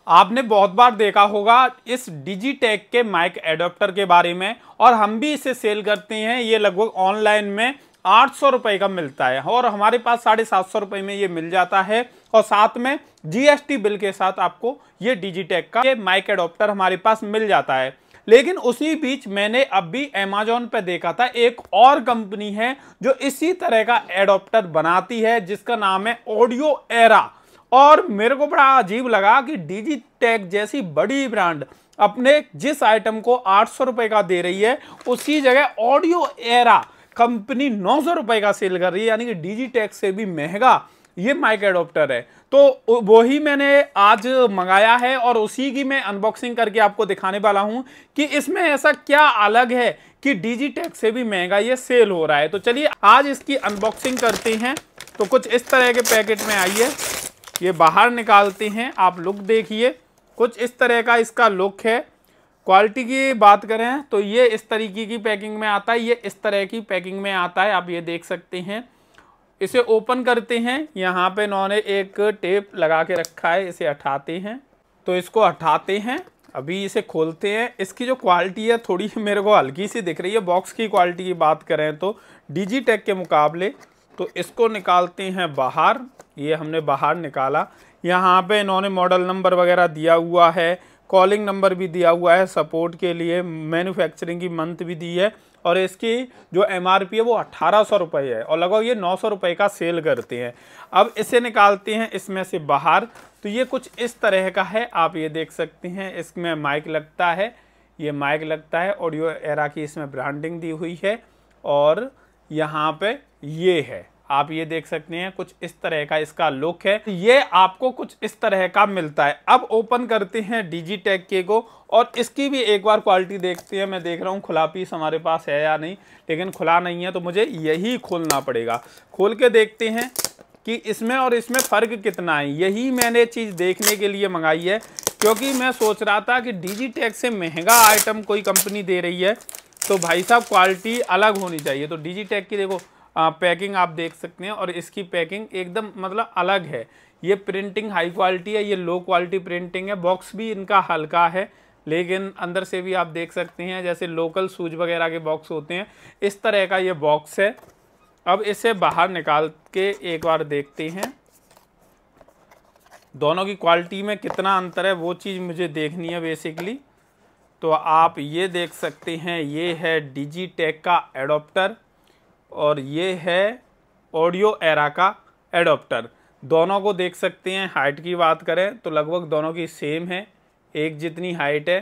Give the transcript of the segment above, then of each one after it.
आपने बहुत बार देखा होगा इस डिजिटेक के माइक एडाप्टर के बारे में, और हम भी इसे सेल करते हैं। ये लगभग ऑनलाइन में 800 रुपए का मिलता है और हमारे पास 750 रुपए में ये मिल जाता है, और साथ में जीएसटी बिल के साथ आपको ये डिजिटेक का ये माइक एडाप्टर हमारे पास मिल जाता है। लेकिन उसी बीच मैंने अभी अमेज़न पे देखा था एक और कंपनी है जो इसी तरह का एडाप्टर बनाती है, जिसका नाम है ऑडियो एरा। और मेरे को बड़ा अजीब लगा कि डिजिटेक जैसी बड़ी ब्रांड अपने जिस आइटम को 800 रुपए का दे रही है, उसी जगह ऑडियो एरा कंपनी 900 रुपए का सेल कर रही है, यानी कि डिजिटेक से भी महंगा ये माइक एडाप्टर है। तो वही मैंने आज मंगाया है और उसी की मैं अनबॉक्सिंग करके आपको दिखाने वाला हूं कि इसमें ऐसा क्या अलग है कि डिजिटेक से भी महंगा ये सेल हो रहा है। तो चलिए आज इसकी अनबॉक्सिंग करते हैं। तो कुछ इस तरह के पैकेट में आई है, ये बाहर निकालते हैं। आप लुक देखिए, कुछ इस तरह का इसका लुक है। क्वालिटी की बात करें तो ये इस तरीके की पैकिंग में आता है, ये इस तरह की पैकिंग में आता है, आप ये देख सकते हैं। इसे ओपन करते हैं, यहाँ पे इन्होंने एक टेप लगा के रखा है, इसे हटाते हैं। तो इसको हटाते हैं, अभी इसे खोलते हैं। इसकी जो क्वालिटी है थोड़ी मेरे को हल्की सी दिख रही है बॉक्स की क्वालिटी की बात करें तो डिजिटेक के मुकाबले। तो इसको निकालते हैं बाहर, ये हमने बाहर निकाला। यहाँ पे इन्होंने मॉडल नंबर वगैरह दिया हुआ है, कॉलिंग नंबर भी दिया हुआ है सपोर्ट के लिए, मैन्युफैक्चरिंग की मंथ भी दी है, और इसकी जो एमआरपी है वो 1800 रुपये है और लगभग ये 900 रुपये का सेल करते हैं। अब इसे निकालते हैं इसमें से बाहर, तो ये कुछ इस तरह का है, आप ये देख सकते हैं। इसमें माइक लगता है, ये माइक लगता है, ऑडियो एरा की इसमें ब्रांडिंग दी हुई है, और यहाँ पे ये है, आप ये देख सकते हैं। कुछ इस तरह का इसका लुक है, ये आपको कुछ इस तरह का मिलता है। अब ओपन करते हैं डिजिटेक के को और इसकी भी एक बार क्वालिटी देखते हैं। मैं देख रहा हूँ खुला पीस हमारे पास है या नहीं, लेकिन खुला नहीं है तो मुझे यही खोलना पड़ेगा। खोल के देखते हैं कि इसमें और इसमें फ़र्क कितना है। यही मैंने चीज़ देखने के लिए मंगाई है, क्योंकि मैं सोच रहा था कि डिजिटेक से महंगा आइटम कोई कंपनी दे रही है तो भाई साहब क्वालिटी अलग होनी चाहिए। तो डिजिटेक की देखो पैकिंग आप देख सकते हैं, और इसकी पैकिंग एकदम मतलब अलग है। ये प्रिंटिंग हाई क्वालिटी है, ये लो क्वालिटी प्रिंटिंग है। बॉक्स भी इनका हल्का है, लेकिन अंदर से भी आप देख सकते हैं जैसे लोकल शूज वगैरह के बॉक्स होते हैं, इस तरह का ये बॉक्स है। अब इसे बाहर निकाल के एक बार देखते हैं दोनों की क्वालिटी में कितना अंतर है, वो चीज़ मुझे देखनी है बेसिकली। तो आप ये देख सकते हैं, ये है डिजिटेक का एडाप्टर और ये है ऑडियो एरा का एडाप्टर। दोनों को देख सकते हैं। हाइट की बात करें तो लगभग दोनों की सेम है, एक जितनी हाइट है।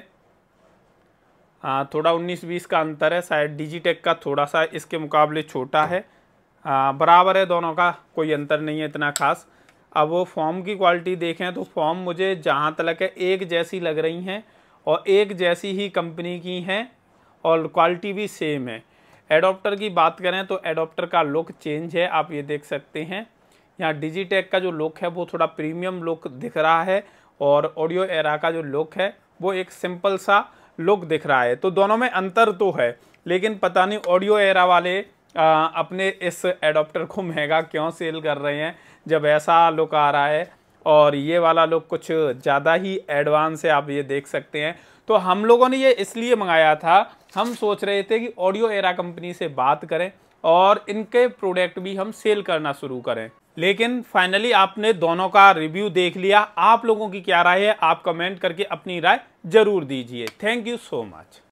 हाँ, थोड़ा 19-20 का अंतर है, शायद डिजिटेक का थोड़ा सा इसके मुकाबले छोटा है। बराबर है दोनों का, कोई अंतर नहीं है इतना खास। अब वो फॉर्म की क्वालिटी देखें तो फॉर्म मुझे जहाँ तक है एक जैसी लग रही हैं, और एक जैसी ही कंपनी की हैं, और क्वालिटी भी सेम है। एडाप्टर की बात करें तो एडाप्टर का लुक चेंज है, आप ये देख सकते हैं। यहाँ डिजिटेक का जो लुक है वो थोड़ा प्रीमियम लुक दिख रहा है, और ऑडियो एरा का जो लुक है वो एक सिंपल सा लुक दिख रहा है। तो दोनों में अंतर तो है, लेकिन पता नहीं ऑडियो एरा वाले अपने इस एडाप्टर को महंगा क्यों सेल कर रहे हैं जब ऐसा लुक आ रहा है, और ये वाला लुक कुछ ज़्यादा ही एडवांस है, आप ये देख सकते हैं। तो हम लोगों ने ये इसलिए मंगाया था, हम सोच रहे थे कि ऑडियो एरा कंपनी से बात करें और इनके प्रोडक्ट भी हम सेल करना शुरू करें। लेकिन फाइनली आपने दोनों का रिव्यू देख लिया। आप लोगों की क्या राय है, आप कमेंट करके अपनी राय जरूर दीजिए। Thank you so much.